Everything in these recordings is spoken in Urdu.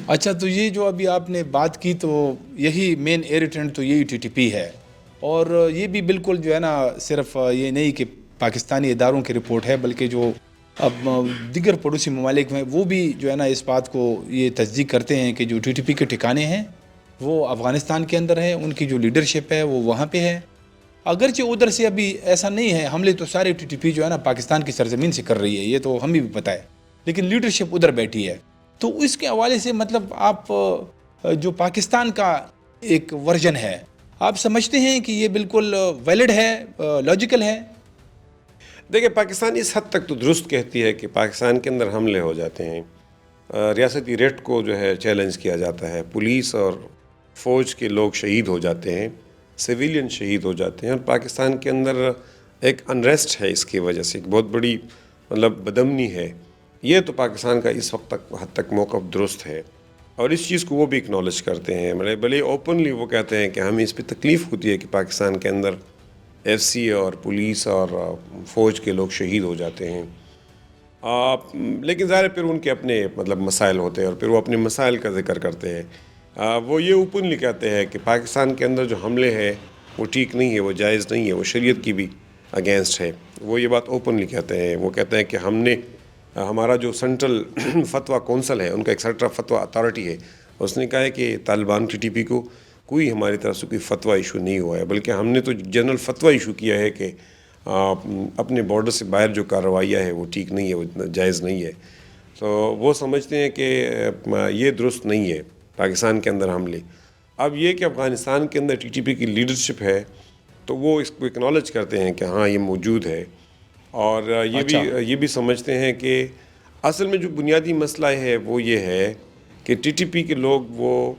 اچھا، تو یہ جو ابھی آپ نے بات کی تو یہی مین ایریٹنٹ تو یہی ٹی ٹی پی ہے، اور یہ بھی بالکل جو ہے نا صرف یہ نہیں کہ پاکستانی اداروں کی رپورٹ ہے، بلکہ جو اب دیگر پڑوسی ممالک میں وہ بھی جو ہے نا اس بات کو یہ تصدیق کرتے ہیں کہ جو ٹی ٹی پی کے ٹھکانے ہیں وہ افغانستان کے اندر ہے، ان کی جو لیڈرشپ ہے وہ وہاں پہ ہے۔ اگرچہ ادھر سے ابھی ایسا نہیں ہے، حملے تو سارے ٹی ٹی پی جو ہے نا پاکستان کی سرزمین سے کر رہی ہے، یہ تو ہمیں بھی پتہ ہے، لیکن لیڈرشپ ادھر بیٹھی ہے۔ تو اس کے حوالے سے مطلب آپ جو پاکستان کا ایک ورژن ہے، آپ سمجھتے ہیں کہ یہ بالکل ویلڈ ہے، لاجیکل ہے؟ دیکھیں، پاکستان اس حد تک تو درست کہتی ہے کہ پاکستان کے اندر حملے ہو جاتے ہیں، ریاستی ریٹ کو جو ہے چیلنج کیا جاتا ہے، پولیس اور فوج کے لوگ شہید ہو جاتے ہیں، سویلین شہید ہو جاتے ہیں، اور پاکستان کے اندر ایک انریسٹ ہے، اس کی وجہ سے ایک بہت بڑی بدامنی ہے۔ یہ تو پاکستان کا اس وقت تک حد تک موقف درست ہے، اور اس چیز کو وہ بھی اکنالج کرتے ہیں، بھلے اوپنلی وہ کہتے ہیں کہ ہمیں اس پہ تکلیف ہوتی ہے کہ پاکستان کے اندر ایف سی اور پولیس اور فوج کے لوگ شہید ہو جاتے ہیں، لیکن ظاہر پھر ان کے اپنے مسائل ہوتے ہیں، اور پھر وہ اپنے مسائل کا ذکر کرتے ہیں۔ وہ یہ اوپنلی کہتے ہیں کہ پاکستان کے اندر جو حملے ہیں وہ ٹھیک نہیں ہے، وہ جائز نہیں ہے، وہ شریعت کی بھی اگینسٹ ہے، وہ یہ بات اوپنلی کہتے ہیں۔ وہ کہتے ہیں کہ ہمارا جو سینٹرل فتویٰ کونسل ہے، ان کا ایک سینٹرل فتویٰ اتھارٹی ہے، اس نے کہا ہے کہ طالبان ٹی ٹی پی کو کوئی ہماری طرف سے کوئی فتویٰ ایشو نہیں ہوا ہے، بلکہ ہم نے تو جنرل فتویٰ ایشو کیا ہے کہ اپنے بارڈر سے باہر جو کارروائیاں ہے وہ ٹھیک نہیں ہے، وہ اتنا جائز نہیں ہے۔ تو وہ سمجھتے ہیں کہ یہ درست نہیں ہے پاکستان کے اندر حملے۔ اب یہ کہ افغانستان کے اندر ٹی ٹی پی کی لیڈرشپ ہے، تو وہ اس کو اکنالج کرتے ہیں کہ ہاں یہ موجود ہے، اور یہ بھی سمجھتے ہیں کہ اصل میں جو بنیادی مسئلہ ہے وہ یہ ہے کہ ٹی ٹی پی کے لوگ وہ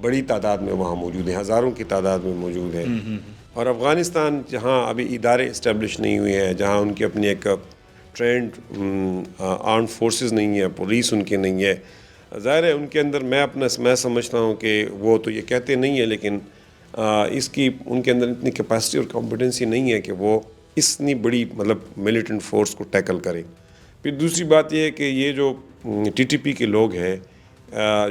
بڑی تعداد میں وہاں موجود ہیں، ہزاروں کی تعداد میں موجود ہیں، اور افغانستان جہاں ابھی ادارے اسٹیبلش نہیں ہوئے ہیں، جہاں ان کی اپنی ایک ٹرینڈ آرمڈ فورسز نہیں ہے، پولیس ان کی نہیں ہے، ظاہر ہے ان کے اندر میں سمجھتا ہوں کہ وہ تو یہ کہتے نہیں ہیں، لیکن ان کے اندر اتنی کیپیسٹی اور کمپیٹنسی نہیں ہے کہ وہ اتنی بڑی ملیٹنٹ فورس کو ٹیکل کریں۔ پھر دوسری بات یہ ہے کہ یہ جو ٹی ٹی پی کے لوگ ہیں،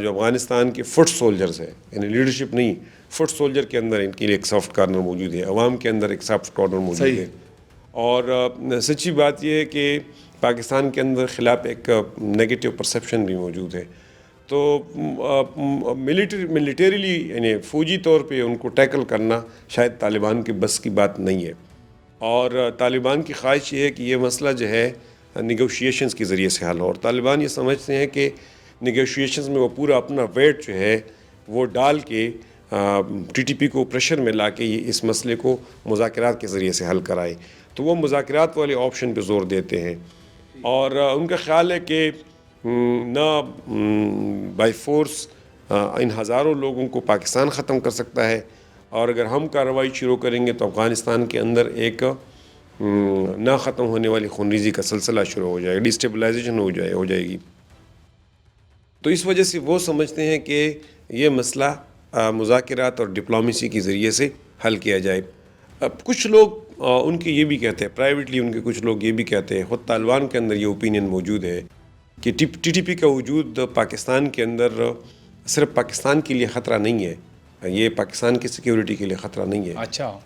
جو افغانستان کے فٹ سولجرز ہیں، یعنی لیڈرشپ نہیں، فٹ سولجر کے اندر ان کے لیے ایک سافٹ کارنر موجود ہے، عوام کے اندر ایک سافٹ کارنر موجود ہے، اور سچی بات یہ ہے کہ پاکستان کے اندر خلاف ایک نیگیٹو پرسیپشن بھی موجود ہے۔ تو ملیٹریلی یعنی فوجی طور پہ ان کو ٹیکل کرنا شاید طالبان کے بس کی بات نہیں ہے، اور طالبان کی خواہش یہ ہے کہ یہ مسئلہ جو ہے نیگوشیشنز کے ذریعے سے حل ہو، اور طالبان یہ سمجھتے ہیں کہ نیگوشیشنز میں وہ پورا اپنا ویٹ جو ہے وہ ڈال کے ٹی ٹی پی کو پریشر میں لا کے یہ اس مسئلے کو مذاکرات کے ذریعے سے حل کرائے، تو وہ مذاکرات والے آپشن پہ زور دیتے ہیں، اور ان کا خیال ہے کہ نہ بائی فورس ان ہزاروں لوگوں کو پاکستان ختم کر سکتا ہے، اور اگر ہم کارروائی شروع کریں گے تو افغانستان کے اندر ایک نہ ختم ہونے والی خونریزی کا سلسلہ شروع ہو جائے گا، ڈیسٹیبلائزیشن ہو جائے گی۔ تو اس وجہ سے وہ سمجھتے ہیں کہ یہ مسئلہ مذاکرات اور ڈپلومیسی کے ذریعے سے حل کیا جائے۔ اب کچھ لوگ ان کے یہ بھی کہتے ہیں، پرائیویٹلی ان کے کچھ لوگ یہ بھی کہتے ہیں، خود طالبان کے اندر یہ اوپینین موجود ہے کہ ٹی ٹی پی کا وجود پاکستان کے اندر صرف پاکستان کے لیے خطرہ نہیں ہے، یہ پاکستان کی سیکیورٹی کے لیے خطرہ نہیں ہے،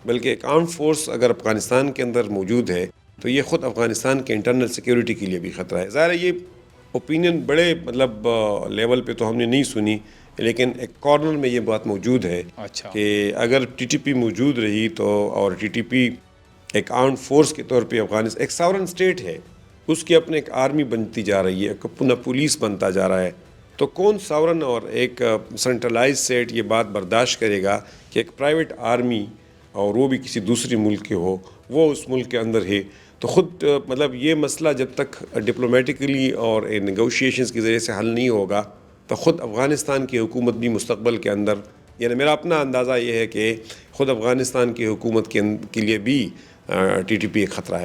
بلکہ ایک آرم فورس اگر افغانستان کے اندر موجود ہے تو یہ خود افغانستان کے انٹرنل سیکیورٹی کے لیے بھی خطرہ ہے۔ ظاہر ہے یہ اوپینین بڑے لیول پہ تو ہم نے نہیں سنی، لیکن ایک کارنر میں یہ بات موجود ہے کہ اگر ٹی ٹی پی موجود رہی تو، اور ٹی ٹی پی ایک آرمڈ فورس کے طور پہ افغانستان ایک ساورن اسٹیٹ ہے، اس کی اپنے ایک آرمی بنتی جا رہی ہے، اپنا پولیس بنتا جا رہا ہے، تو کون ساورن اور ایک سینٹرلائز اسٹیٹ یہ بات برداشت کرے گا کہ ایک پرائیویٹ آرمی اور وہ بھی کسی دوسری ملک کے ہو، وہ اس ملک کے اندر ہے؟ تو خود یہ مسئلہ جب تک ڈپلومیٹکلی اور نیگوشیشنز کے ذریعے سے حل نہیں ہوگا تو خود افغانستان کی حکومت بھی مستقبل کے اندر، یعنی میرا اپنا اندازہ یہ ہے کہ خود افغانستان کی حکومت کے لیے بھی ٹی ٹی پی ایک خطرہ ہے۔